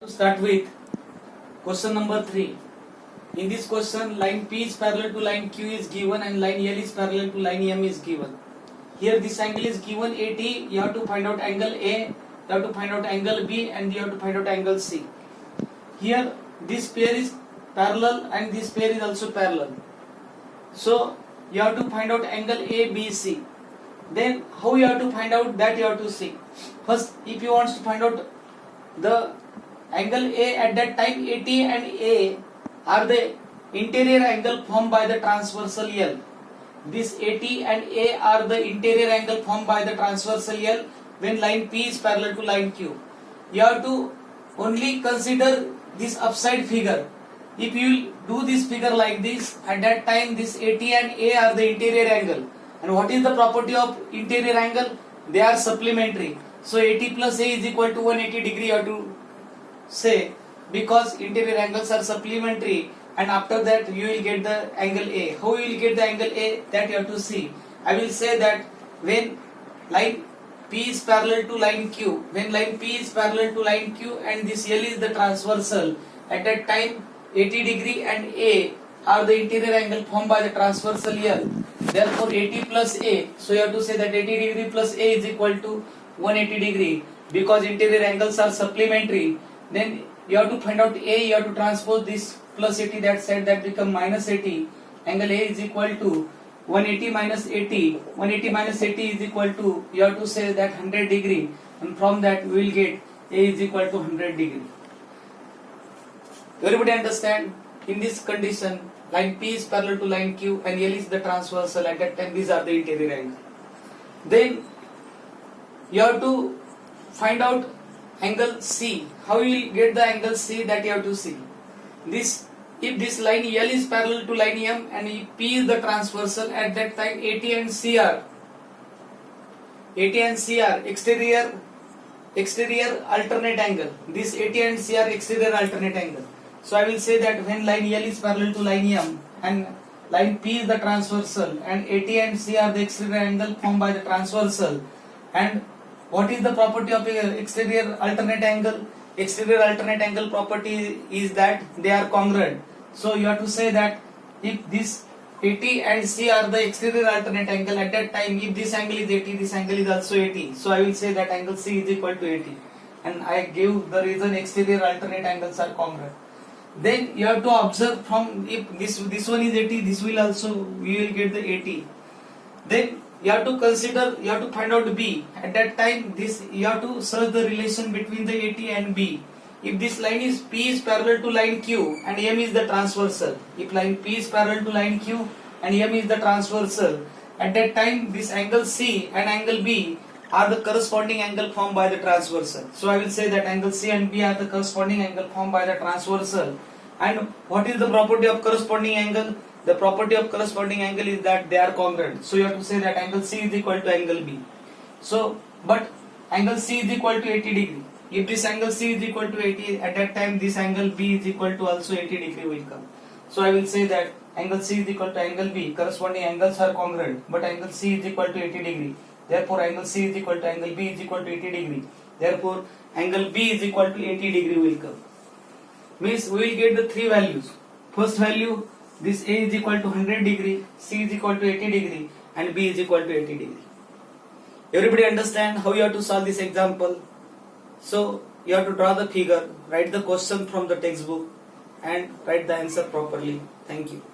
To start with question number 3. In this question, line P is parallel to line Q is given and line L is parallel to line M is given. Here this angle is given 80. You have to find out angle A, you have to find out angle B, and you have to find out angle C. Here this pair is parallel and this pair is also parallel. So you have to find out angle A, B, C. Then how you have to find out that you have to see. First, if you want to find out the angle A at that time, AT and A are the interior angle formed by the transversal L. This AT and A are the interior angle formed by the transversal L when line P is parallel to line Q. You have to only consider this upside figure. If you do this figure like this, at that time this AT and A are the interior angle. And what is the property of interior angle? They are supplementary. So AT plus A is equal to 180 degree you have to say, because interior angles are supplementary, and after that you will get the angle A. How you will get the angle A, that you have to see. I will say that when line P is parallel to line Q, when line P is parallel to line Q and this L is the transversal, at that time 80 degree and A are the interior angle formed by the transversal L. Therefore 80 plus A, so you have to say that 80 degree plus A is equal to 180 degree, because interior angles are supplementary. Then you have to find out A, you have to transpose this plus 80 that side, that become minus 80. Angle A is equal to 180 minus 80. 180 minus 80 is equal to, you have to say that 100 degree, and from that we will get A is equal to 100 degree. Everybody understand? In this condition, line P is parallel to line Q and L is the transversal. At that time these are the interior angles. Then you have to find out angle C. How you will get the angle C, that you have to see. This, if this line L is parallel to line M and if P is the transversal, at that time AT and C are exterior alternate angle. This AT and C are exterior alternate angle. So I will say that when line L is parallel to line M and line P is the transversal and AT and C are the exterior angle formed by the transversal, and what is the property of exterior alternate angle? Exterior alternate angle property is that they are congruent. So you have to say that if this AT and C are the exterior alternate angle, at that time if this angle is 80, this angle is also 80. So I will say that angle C is equal to 80. And I give the reason exterior alternate angles are congruent. Then you have to observe from, if this one is 80, this will also, we will get the 80. Then you have to consider, you have to find out B. At that time this, you have to search the relation between the AT and B. If this line is P is parallel to line Q and M is the transversal, if line P is parallel to line Q and M is the transversal, at that time this angle C and angle B are the corresponding angle formed by the transversal. So I will say that angle C and B are the corresponding angle formed by the transversal. And what is the property of corresponding angle? The property of corresponding angle is that they are congruent. So you have to say that angle C is equal to angle B. So, but angle C is equal to 80 degree. If this angle C is equal to 80, at that time this angle B is equal to also 80 degree will come. So I will say that angle C is equal to angle B. Corresponding angles are congruent, but angle C is equal to 80 degree. Therefore angle C is equal to angle B is equal to 80 degree. Therefore angle B is equal to 80 degree will come. Means we will get the three values. First value, this A is equal to 100 degree, C is equal to 80 degree, and B is equal to 80 degree. Everybody understand how you have to solve this example? So you have to draw the figure, write the question from the textbook, and write the answer properly. Thank you.